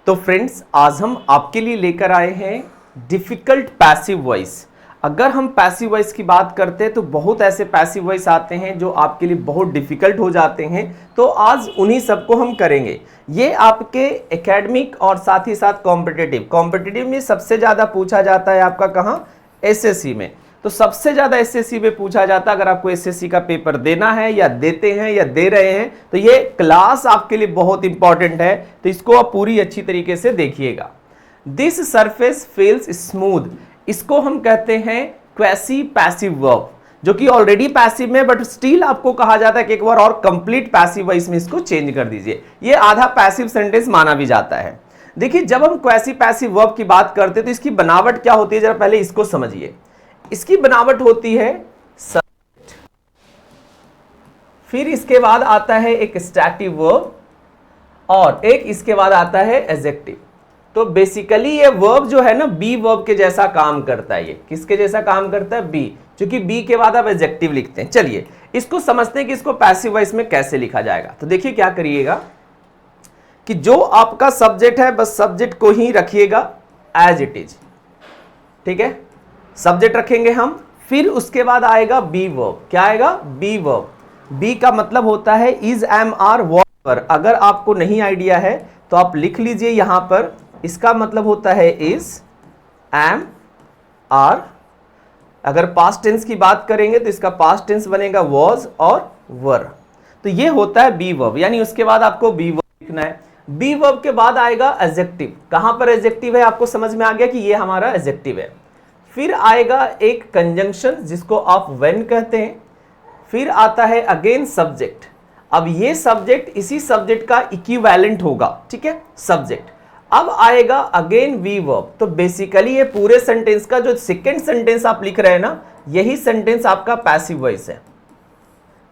तो फ्रेंड्स, आज हम आपके लिए लेकर आए हैं डिफिकल्ट पैसिव वॉइस। अगर हम पैसिव वॉइस की बात करते हैं तो बहुत ऐसे पैसिव वॉइस आते हैं जो आपके लिए बहुत डिफिकल्ट हो जाते हैं, तो आज उन्हीं सबको हम करेंगे। ये आपके एकेडमिक और साथ ही साथ कॉम्पिटिटिव में सबसे ज़्यादा पूछा जाता है आपका कहाँ? एसएससी में। तो सबसे ज़्यादा एसएससी में पूछा जाता है। अगर आपको एसएससी का पेपर देना है या देते हैं या दे रहे हैं तो ये क्लास आपके लिए बहुत इंपॉर्टेंट है, तो इसको आप पूरी अच्छी तरीके से देखिएगा। दिस सरफेस फील्स स्मूथ, इसको हम कहते हैं क्वेसी पैसिव वर्ब, जो कि ऑलरेडी पैसिव में बट स्टिल आपको कहा जाता है कि एक बार और कंप्लीट पैसिव वॉइस में इसको चेंज कर दीजिए। ये आधा पैसिव सेंटेंस माना भी जाता है। देखिए, जब हम क्वेसी पैसिव वर्ब की बात करते हैं तो इसकी बनावट क्या होती है, जरा पहले इसको समझिए। इसकी बनावट होती है सब्जेक्ट, फिर इसके बाद आता है एक स्टैटिव वर्ब और एक इसके बाद आता है एडजेक्टिव। तो बेसिकली ये वर्ब जो है ना, बी वर्ब के जैसा काम करता है। ये किसके जैसा काम करता है? बी, क्योंकि बी के बाद आप एडजेक्टिव लिखते हैं। चलिए इसको समझते हैं कि इसको पैसिव वॉइस में कैसे लिखा जाएगा। तो देखिए क्या करिएगा कि जो आपका सब्जेक्ट है बस सब्जेक्ट को ही रखिएगा एज इट इज, ठीक है? सब्जेक्ट रखेंगे हम, फिर उसके बाद आएगा बी वर्ब। क्या आएगा? B verb. बी का मतलब होता है इज, एम, आर, वॉट। अगर आपको नहीं आइडिया है तो आप लिख लीजिए यहां पर। इसका मतलब होता है इज, एम, आर। अगर पास्ट टेंस की बात करेंगे तो इसका पास्ट टेंस बनेगा वॉज और वर। तो ये होता है बी वर्ब, यानी उसके बाद आपको बी वर्ब लिखना है। बी वर्ब के बाद आएगा एडजेक्टिव। कहां पर एडजेक्टिव है? आपको समझ में आ गया कि ये हमारा एडजेक्टिव है। फिर आएगा एक कंजंक्शन जिसको आप व्हेन कहते हैं। फिर आता है अगेन सब्जेक्ट। अब ये सब्जेक्ट इसी सब्जेक्ट का इक्विवेलेंट होगा, ठीक है? सब्जेक्ट। अब आएगा अगेन वी वर्ब। तो बेसिकली ये पूरे सेंटेंस का जो सेकेंड सेंटेंस आप लिख रहे हैं ना, यही सेंटेंस आपका पैसिव वॉइस है।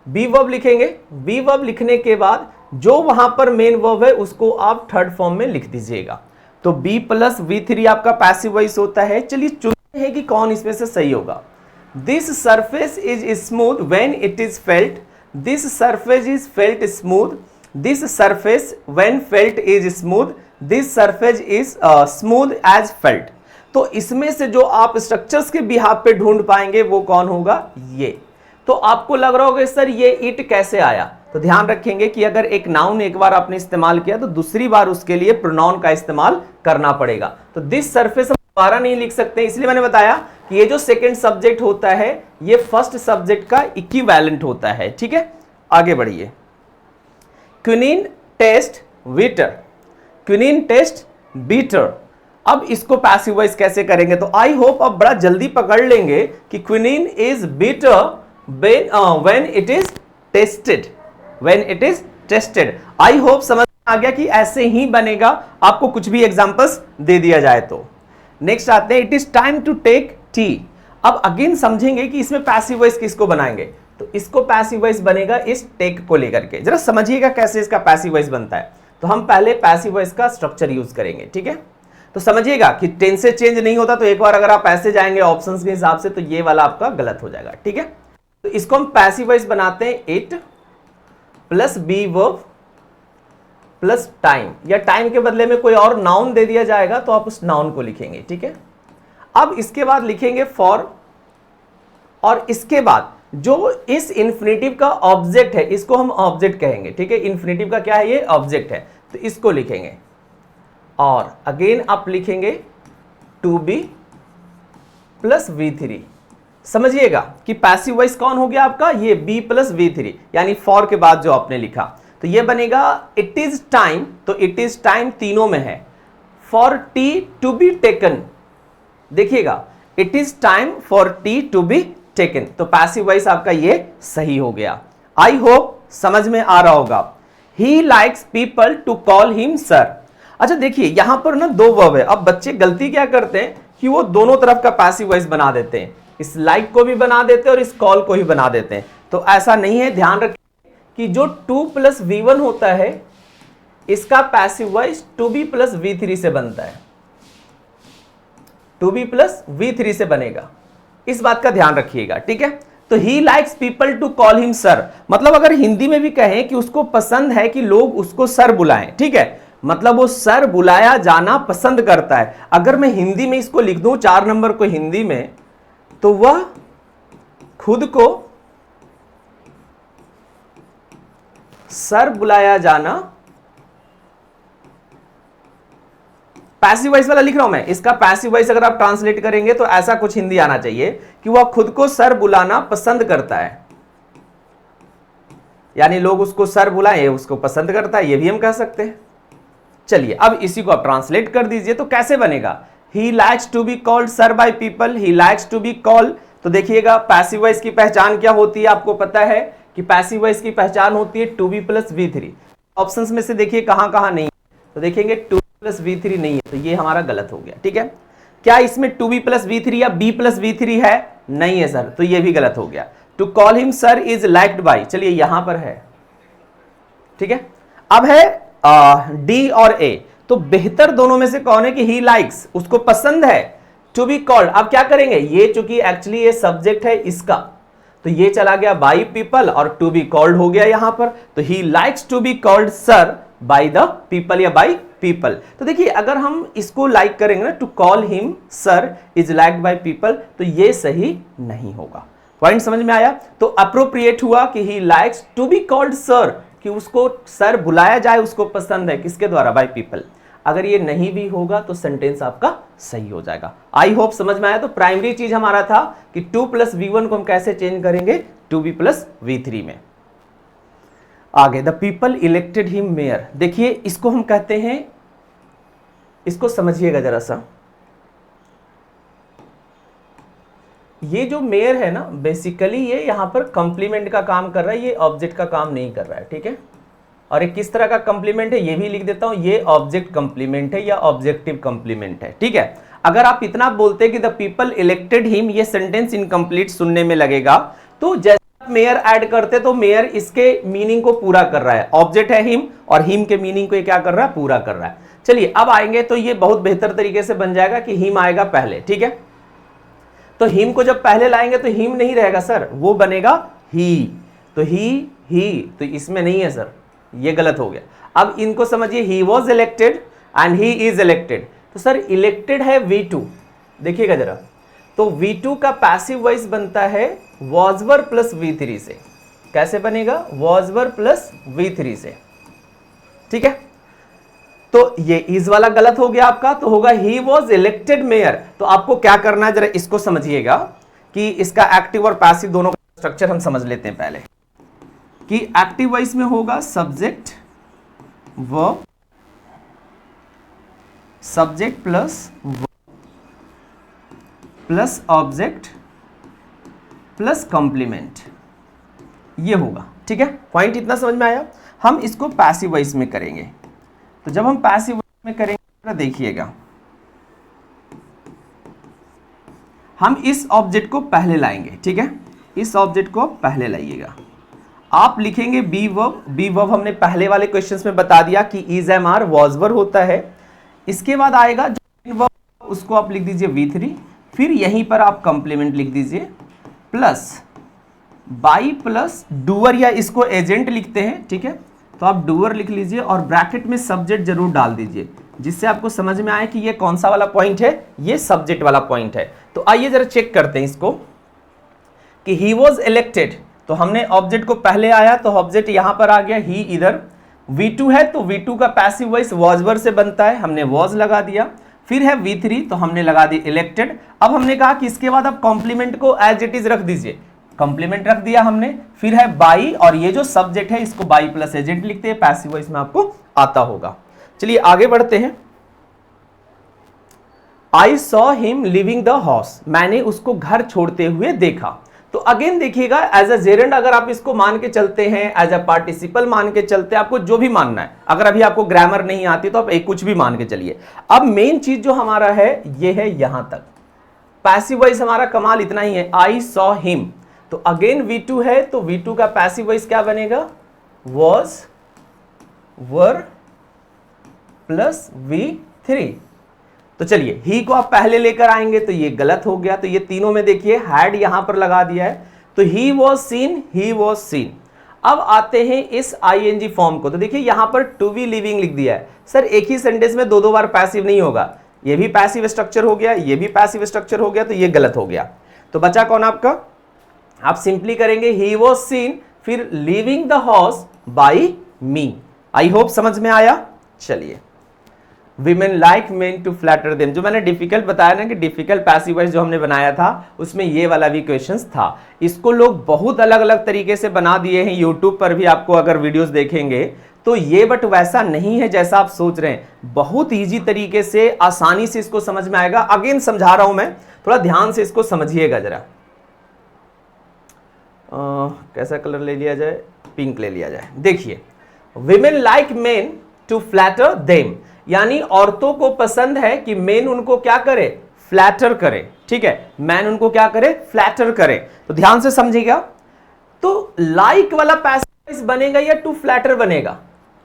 बी वर्ब लिखेंगे। बी वर्ब लिखने के बाद जो वहां पर मेन वर्ब है उसको आप थर्ड फॉर्म में लिख दीजिएगा। तो बी प्लस V3 आपका पैसिव वॉइस होता है। चलिए चुनते हैं कि कौन इसमें से सही होगा। This surface is smooth when it is felt. This surface is felt smooth. This surface when felt is smooth. This surface is smooth as felt. तो इसमें से जो आप स्ट्रक्चर्स के बिहाफ पे ढूंढ पाएंगे वो कौन होगा? ये। तो आपको लग रहा होगा सर ये इट कैसे आया? तो ध्यान रखेंगे कि अगर एक नाउन एक बार आपने इस्तेमाल किया तो दूसरी बार उसके लिए प्रोनाउन का इस्तेमाल करना पड़ेगा। तो दिस सरफेस हम दोबारा नहीं लिख सकते, इसलिए मैंने बताया कि ये जो सेकंड सब्जेक्ट होता है ये फर्स्ट सब्जेक्ट का इक्विवेलेंट होता है, ठीक है? आगे बढ़िए। Quinine taste bitter. Quinine taste bitter. अब इसको पैसिव वॉइस कैसे करेंगे? तो आई होप आप बड़ा जल्दी पकड़ लेंगे कि quinine is bitter when it is tested। when it is tested। I hope समझ आ गया कि ऐसे ही बनेगा, आपको कुछ भी एग्जांपल्स दे दिया जाए तो। नेक्स्ट आते हैं, it is time to take tea. अब अगेन समझेंगे कि इसमें पैसिव वॉइस किसको बनाएंगे। तो इसको पैसिव वॉइस बनेगा इस टेक को लेकर के। जरा समझिएगा कैसे इसका पैसिव वॉइस बनता है। तो हम पहले पैसिव वॉइस का स्ट्रक्चर यूज करेंगे, ठीक है? तो समझिएगा कि टेंस से चेंज नहीं होता। तो एक बार अगर आप ऐसे जाएंगे ऑप्शंस के हिसाब से तो ये वाला आपका गलत हो जाएगा, ठीक है? तो इसको हम पैसिव वॉइस बनाते हैं it plus be verb plus time, या टाइम के बदले में कोई और नाउन दे दिया जाएगा तो आप उस नाउन को लिखेंगे, ठीक है? अब इसके बाद लिखेंगे फॉर, और इसके बाद जो इस इंफिनिटिव का ऑब्जेक्ट है इसको हम ऑब्जेक्ट कहेंगे, ठीक है? इंफिनिटिव का क्या है? ये ऑब्जेक्ट है, तो इसको लिखेंगे। और अगेन आप लिखेंगे टू बी प्लस V3। समझिएगा कि पैसिव वॉइस कौन हो गया आपका? ये बी प्लस V3, यानी फॉर के बाद जो आपने लिखा तो ये बनेगा इट इज टाइम। तो इट इज टाइम तीनों में है। For tea to be taken, देखिएगा it is time for tea to be taken. तो पैसिव वॉइस आपका ये सही हो गया। आई होप समझ में आ रहा होगा। He likes people to call him sir. अच्छा देखिए यहां पर ना दो वर्ब है। अब बच्चे गलती क्या करते हैं कि वो दोनों तरफ का पैसिव वॉइस बना देते हैं, इस लाइक को भी बना देते हैं और इस कॉल को भी बना देते हैं। तो ऐसा नहीं है, ध्यान रखें कि जो 2 प्लस V1 होता है इसका passive voice 2B plus V3 से बनता है। 2B प्लस V3 से बनेगा, इस बात का ध्यान रखिएगा, ठीक है? तो he likes people to call him sir, मतलब अगर हिंदी में भी कहें कि उसको पसंद है कि लोग उसको सर बुलाएं, ठीक है? मतलब वो सर बुलाया जाना पसंद करता है। अगर मैं हिंदी में इसको लिख दूं 4 नंबर को हिंदी में, तो वह खुद को सर बुलाया जाना, पैसिव वॉइस वाला लिख रहा हूं मैं, इसका पैसिव वॉइस अगर आप ट्रांसलेट करेंगे तो ऐसा कुछ हिंदी आना चाहिए कि वह खुद को सर बुलाना पसंद करता है, यानी लोग उसको सर बुलाएं, उसको पसंद करता है, ये भी हम कह सकते हैं। चलिए अब इसी को आप ट्रांसलेट कर दीजिए तो कैसे बनेगा, he likes to be called sir by people, he likes to be called. तो देखिएगा पैसिव वॉइस की पहचान क्या होती है, आपको पता है कि पैसिव वॉइस की पहचान होती है to be plus V3। Options में से देखिए कहां कहां नहीं, तो देखेंगे टू प्लस V3 नहीं है, तो ये हमारा गलत हो गया। ठीक है, क्या इसमें टू बी प्लस V3 या B प्लस V3 है? नहीं है सर, तो ये भी गलत हो गया। To call him sir is liked by, चलिए यहां पर है। ठीक है, अब है D और A, तो बेहतर दोनों में से कौन है कि ही लाइक्स, उसको पसंद है टू बी कॉल्ड। अब क्या करेंगे, ये चूंकि एक्चुअली ये सब्जेक्ट है इसका, तो ये चला गया बाय पीपल और टू बी कॉल्ड हो गया यहां पर, तो he likes to be called sir by the people या बाय पीपल। तो देखिए अगर हम इसको लाइक करेंगे ना, to call him sir is liked by people, तो ये सही नहीं होगा। पॉइंट समझ में आया? तो अप्रोप्रिएट हुआ कि he likes to be called sir, कि उसको सर बुलाया जाए, उसको पसंद है, किसके द्वारा? By people. अगर ये नहीं भी होगा तो सेंटेंस आपका सही हो जाएगा। आई होप समझ में आया। तो प्राइमरी चीज हमारा था कि 2 प्लस V1 को हम कैसे चेंज करेंगे 2B प्लस V3 में। आगे, the people elected him mayor. देखिए इसको हम कहते हैं, इसको समझिएगा जरा सा, ये जो मेयर है ना, बेसिकली ये यहां पर कंप्लीमेंट का काम कर रहा है, ये ऑब्जेक्ट का काम नहीं कर रहा है। ठीक है, और एक किस तरह का कंप्लीमेंट है ये भी लिख देता हूं, ये ऑब्जेक्ट कंप्लीमेंट है या ऑब्जेक्टिव कंप्लीमेंट है। ठीक है, अगर आप इतना बोलते कि द पीपल इलेक्टेड हिम, ये सेंटेंस इनकम्प्लीट सुनने में लगेगा, तो जैसे आप मेयर ऐड करते तो मेयर इसके मीनिंग को पूरा कर रहा है, ऑब्जेक्ट है हिम और हिम के मीनिंग को ये क्या कर रहा है, पूरा कर रहा है। चलिए अब आएंगे तो ये बहुत बेहतर तरीके से बन जाएगा कि हिम आएगा पहले। ठीक है, तो हिम को जब पहले लाएंगे तो हिम नहीं रहेगा सर, वो बनेगा ही, तो ही, तो इसमें नहीं है सर, ये गलत हो गया। अब इनको समझिए, he was elected and he is elected, तो सर इलेक्टेड है V2, देखिएगा जरा, तो V2 का पैसिव वॉइस बनता है was were प्लस V3 से। कैसे बनेगा? was were प्लस V3 से। ठीक है, तो ये इज वाला गलत हो गया आपका, तो होगा ही वॉज इलेक्टेड मेयर। तो आपको क्या करना है, जरा इसको समझिएगा कि इसका एक्टिव और पैसिव दोनों का स्ट्रक्चर हम समझ लेते हैं पहले, कि एक्टिव वॉइस में होगा subject verb, subject plus verb plus object plus complement, ये होगा। ठीक है, पॉइंट इतना समझ में आया। हम इसको पैसिव वॉइस में करेंगे, तो जब हम पैसिव वॉइस में करेंगे देखिएगा, हम इस ऑब्जेक्ट को पहले लाएंगे। ठीक है, इस ऑब्जेक्ट को पहले लाइएगा, आप लिखेंगे बी वर्ब। बी वर्ब हमने पहले वाले क्वेश्चंस में बता दिया कि is am are was were होता है। इसके बाद आएगा जो वर्ब, उसको आप लिख दीजिए V3, फिर यहीं पर आप कंप्लीमेंट लिख दीजिए प्लस बाई प्लस डूअर, या इसको एजेंट लिखते हैं। ठीक है, तो आप डूअर लिख लीजिए और ब्रैकेट में सब्जेक्ट जरूर डाल दीजिए, जिससे आपको समझ में आए कि ये कौन सा वाला पॉइंट है, ये सब्जेक्ट वाला पॉइंट है। तो आइए जरा चेक करते हैं इसको कि ही वॉज इलेक्टेड, तो हमने ऑब्जेक्ट को पहले आया तो ऑब्जेक्ट यहां पर आ गया, ही इधर, V2 है तो V2 का पैसिव वॉइस वॉज वर से बनता है, हमने वॉज लगा दिया, फिर है V3 तो हमने लगा दी इलेक्टेड। अब हमने कहा कि इसके बाद आप कॉम्प्लीमेंट को एज इट इज रख दीजिए, कॉम्प्लीमेंट रख दिया हमने, फिर है बाई, और ये जो सब्जेक्ट है इसको बाई प्लस एजेंट लिखते हैं, पैसिव वॉइस में आपको आता होगा। चलिए आगे बढ़ते हैं। I saw him living the house, मैंने उसको घर छोड़ते हुए देखा। तो अगेन देखिएगा, एज अ जेरेंड अगर आप इसको मान के चलते हैं, एज अ पार्टिसिपल मान के चलते हैं, आपको जो भी मानना है, अगर अभी आपको ग्रामर नहीं आती तो आप एक कुछ भी मान के चलिए। अब मेन चीज जो हमारा है ये है यहां तक, पैसिव वॉइस हमारा कमाल इतना ही है, आई सॉ हिम, तो अगेन V2 है तो V2 का पैसिव वॉइस क्या बनेगा, was वर प्लस V3। तो चलिए ही को आप पहले लेकर आएंगे तो ये गलत हो गया, तो ये तीनों में देखिए हैड यहां पर लगा दिया है, तो he was seen, he was seen. अब आते हैं इस आईएनजी फॉर्म को। तो देखिए यहां पर टू बी लिविंग लिख दिया है। सर एक ही सेंटेंस में दो दो बार पैसिव नहीं होगा, ये भी पैसिव स्ट्रक्चर हो गया, ये भी पैसिव स्ट्रक्चर हो गया, तो ये गलत हो गया। तो बचा कौन आपका? आप सिंपली करेंगे ही वॉज सीन, फिर leaving the house by me. I hope समझ में आया। चलिए, Women like men to flatter them, जो मैंने डिफिकल्ट बताया ना कि डिफिकल्ट पैसिव वॉइस जो हमने बनाया था उसमें ये वाला भी क्वेश्चंस था। इसको लोग बहुत अलग अलग तरीके से बना दिए हैं, यूट्यूब पर भी आपको अगर वीडियोस देखेंगे तो ये, बट वैसा नहीं है जैसा आप सोच रहे हैं। बहुत ईजी तरीके से आसानी से इसको समझ में आएगा। अगेन समझा रहा हूं मैं, थोड़ा ध्यान से इसको समझिएगा जरा। कैसा कलर ले लिया जाए? पिंक ले लिया जाए। देखिए, Women like men to flatter them, यानी औरतों को पसंद है कि मेन उनको क्या करे? फ्लैटर करे। ठीक है, मैन उनको क्या करे? फ्लैटर करे। तो ध्यान से समझिएगा। तो लाइक वाला पैसिव वॉइस बनेगा या टू फ्लैटर बनेगा?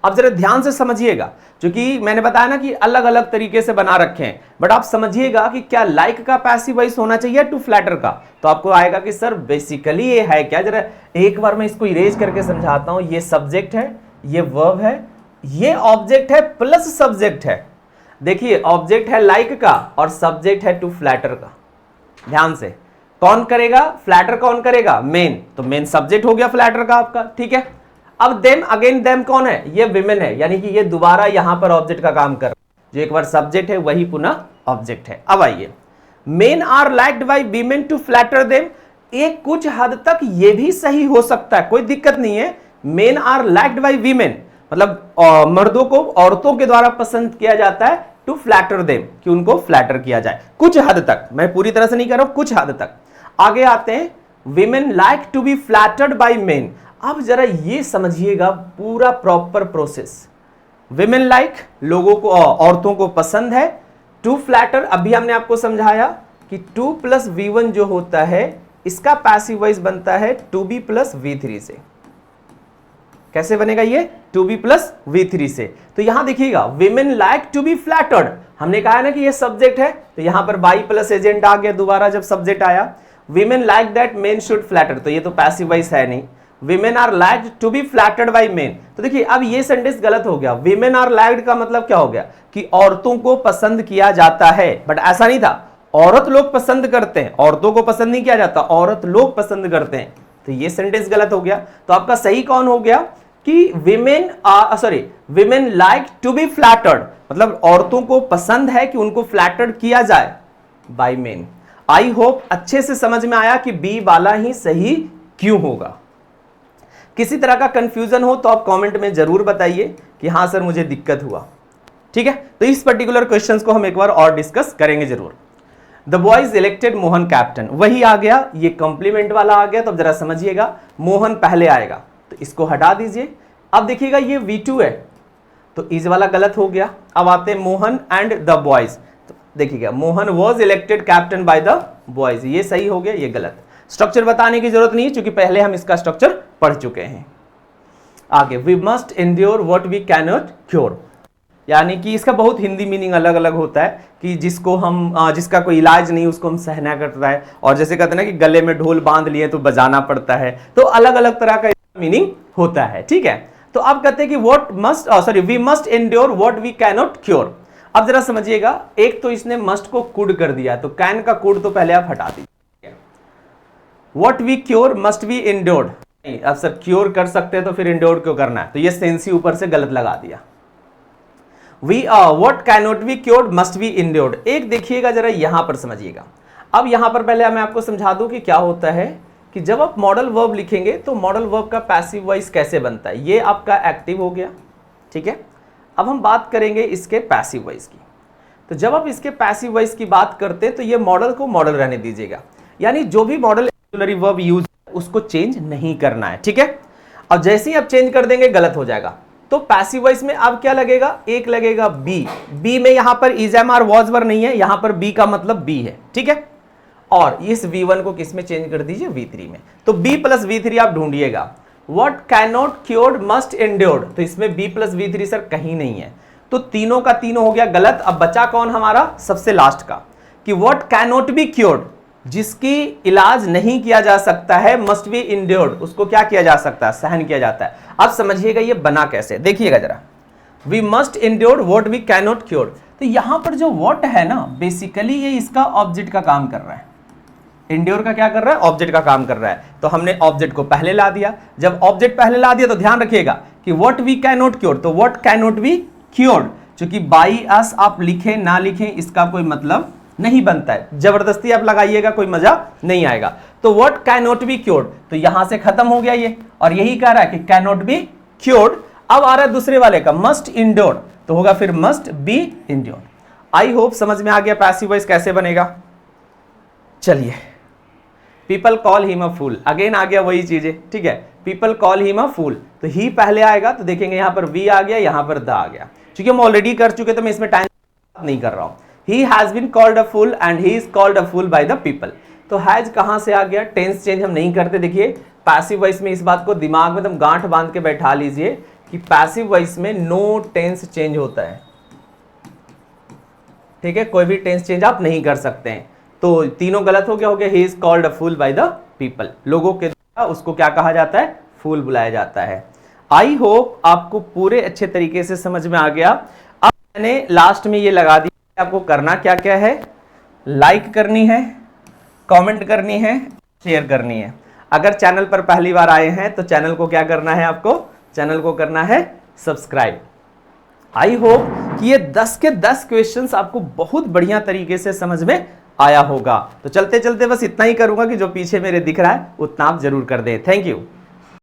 अब जरा ध्यान से समझिएगा, क्योंकि मैंने बताया ना कि अलग अलग तरीके से बना रखे हैं, बट आप समझिएगा कि क्या लाइक का पैसिव वॉइस होना चाहिए टू फ्लैटर का। तो आपको आएगा कि सर बेसिकली ये है क्या। जरा एक बार मैं इसको इरेज करके समझाता हूं। ये सब्जेक्ट है, ये वर्ब है, ये ऑब्जेक्ट है प्लस सब्जेक्ट है। देखिए ऑब्जेक्ट है लाइक का और सब्जेक्ट है टू फ्लैटर का। ध्यान से, कौन करेगा? फ्लैटर कौन करेगा? मेन। तो मेन सब्जेक्ट हो गया फ्लैटर का आपका। ठीक है, अब देम, अगेन देम कौन है? ये विमेन है, यानी कि ये दोबारा यहां पर ऑब्जेक्ट का काम कर रहा है। जो एक बार सब्जेक्ट है वही पुनः ऑब्जेक्ट है। अब आइए, men are liked by women to flatter them. एक कुछ हद तक ये भी सही हो सकता है, कोई दिक्कत नहीं है। Men are liked by women मतलब मर्दों को औरतों के द्वारा पसंद किया जाता है टू फ्लैटर देम, कि उनको फ्लैटर किया जाए कुछ हद तक। मैं पूरी तरह से नहीं कर रहा हूं, कुछ हद तक। आगे आते हैं, women like to be flattered by men. अब जरा ये समझिएगा पूरा प्रॉपर प्रोसेस। विमेन लाइक, लोगों को, औरतों को पसंद है। टू फ्लैटर, अभी हमने आपको समझाया कि 2 + V1 जो होता है इसका पैसिव वॉइस बनता है 2B + V3 से। कैसे बनेगा ये? 2B + V3 से। तो यहां देखिएगा, women like to be flattered, हमने कहा ना कि ये सब्जेक्ट है, तो यहां पर बाई प्लस एजेंट आ गया दोबारा जब सब्जेक्ट आया। Women like that men should flatter, तो ये तो पैसिव वॉइस है नहीं। Women are liked to be flattered by men. तो देखिए अब ये सेंटेंस गलत हो गया। विमेन आर लाइक्ड का मतलब क्या हो गया? कि औरतों को पसंद किया जाता है, बट ऐसा नहीं था। औरत लोग पसंद करते हैं, औरतों को पसंद नहीं किया जाता, औरत लोग पसंद करते हैं। तो ये सेंटेंस गलत हो गया। तो आपका सही कौन हो गया? कि women like to be flattered, मतलब औरतों को पसंद है कि उनको फ्लैटर्ड किया जाए बाय मेन। आई होप अच्छे से समझ में आया कि बी वाला ही सही क्यों होगा। किसी तरह का कंफ्यूजन हो तो आप कमेंट में जरूर बताइए कि हाँ सर मुझे दिक्कत हुआ। ठीक है, तो इस पर्टिकुलर क्वेश्चंस को हम एक बार और डिस्कस करेंगे जरूर। The boys elected Mohan captain, वही आ गया, ये कॉम्प्लीमेंट वाला आ गया। तो अब जरा समझिएगा, मोहन पहले आएगा तो इसको हटा दीजिए। अब देखिएगा ये V2 है, तो इस वाला गलत हो गया। अब आते हैं मोहन एंड द बॉयज। तो देखिएगा, Mohan was elected captain by the boys, ये सही हो गया, ये गलत। स्ट्रक्चर बताने की जरूरत नहीं है क्योंकि पहले हम इसका स्ट्रक्चर पढ़ चुके हैं। आगे, we must endure what we can not cure, यानी कि इसका बहुत हिंदी मीनिंग अलग अलग होता है कि जिसको हम जिसका कोई इलाज नहीं उसको हम सहना करता है, और जैसे कहते हैं ना कि गले में ढोल बांध लिए तो बजाना पड़ता है। तो अलग अलग तरह का मीनिंग होता है। ठीक है, तो अब कहते हैं कि we must endure what we can not cure. अब जरा समझिएगा, एक तो इसने मस्ट को कुड कर दिया, तो कैन का कुड तो पहले आप हटा दीजिए। What we cure must be endured, नहीं अब सर क्योर कर सकते हैं तो फिर एंड्योर्ड क्यों करना है? तो ये सेंस ही ऊपर से गलत लगा दिया। What can not be cured must be endured. एक देखिएगा जरा यहां पर समझिएगा। अब यहां पर पहले मैं आपको समझा दूं कि क्या होता है कि जब आप मॉडल वर्ब लिखेंगे तो मॉडल वर्ब का पैसिव वॉइस कैसे बनता है। ये आपका एक्टिव हो गया। ठीक है, अब हम बात करेंगे इसके पैसिव वॉइस की। तो जब आप इसके पैसिव वॉइस की बात करते हैं तो ये मॉडल को मॉडल रहने दीजिएगा, यानी जो भी मॉडल ऑक्सिलरी वर्ब यूज उसको चेंज नहीं करना है। ठीक है, और जैसे ही आप चेंज कर देंगे गलत हो जाएगा। तो पैसिव वॉइस में अब क्या लगेगा? एक लगेगा बी। बी में यहां पर is am are was were नहीं है, यहां पर बी का मतलब बी है। ठीक है, और इस V1 को किस में चेंज कर दीजिए? V3 में। तो B + V3 आप ढूंढिएगा। What cannot cured must endured, तो इसमें B + V3 सर कहीं नहीं है, तो तीनों का तीनों हो गया गलत। अब बचा कौन हमारा? सबसे लास्ट का, कि what cannot be cured, जिसकी इलाज नहीं किया जा सकता है, मस्ट बी इंड्योर्ड, उसको क्या किया जा सकता है, सहन किया जाता है। अब समझिएगा ये बना कैसे, देखिएगा जरा, we must endure what we can not cure. तो यहां पर जो व्हाट है ना, बेसिकली ये इसका ऑब्जेक्ट का काम कर रहा है, इंड्योर का क्या कर रहा है, ऑब्जेक्ट का काम कर रहा है। तो हमने ऑब्जेक्ट को पहले ला दिया, जब ऑब्जेक्ट पहले ला दिया तो ध्यान रखिएगा कि what we can not cure, तो what can not be cured, क्योंकि बाई अस आप लिखें ना लिखें इसका कोई मतलब नहीं बनता है, जबरदस्ती आप लगाइएगा कोई मजा नहीं आएगा। तो what can not be cured, तो यहां से खत्म हो गया ये, और यही कह रहा है कि कैन नॉट बी क्योर्ड। अब आ रहा है दूसरे वाले का मस्ट इंड्योर, तो होगा फिर must be endure. I hope समझ में आ गया पैसिव वॉइस कैसे बनेगा। चलिए, people call him a fool, again आ गया वही चीजें, ठीक है, people call him a fool, तो ही पहले आएगा, तो देखेंगे यहां पर वी आ गया, यहां पर द आ गया, क्योंकि हम ऑलरेडी कर चुके तो मैं इसमें टाइम नहीं कर रहा हूं। He has been called a fool and he is called a fool by the people। तो हैज कहां से आ गया, टेंस चेंज हम नहीं करते। देखिए पैसिव वॉइस में इस बात को दिमाग में एकदम गांठ बांध के बैठा लीजिए कि पैसिव वॉइस में नो टेंस चेंज होता है, ठीक है, कोई भी टेंस चेंज आप नहीं कर सकते हैं। तो तीनों गलत हो गया, he is called a fool by the people, लोगों के द्वारा उसको क्या कहा जाता है, फूल बुलाया जाता है। आई होप आपको पूरे अच्छे तरीके से समझ में आ गया। अब मैंने लास्ट में ये लगा दिया, आपको करना क्या क्या है, लाइक करनी है, कमेंट करनी है, शेयर करनी है। अगर चैनल पर पहली बार आए हैं तो चैनल को क्या करना है, आपको चैनल को करना है सब्सक्राइब। आई होप कि ये 10 के 10 क्वेश्चंस आपको बहुत बढ़िया तरीके से समझ में आया होगा। तो चलते चलते बस इतना ही करूंगा कि जो पीछे मेरे दिख रहा है उतना आप जरूर कर दें। Thank you.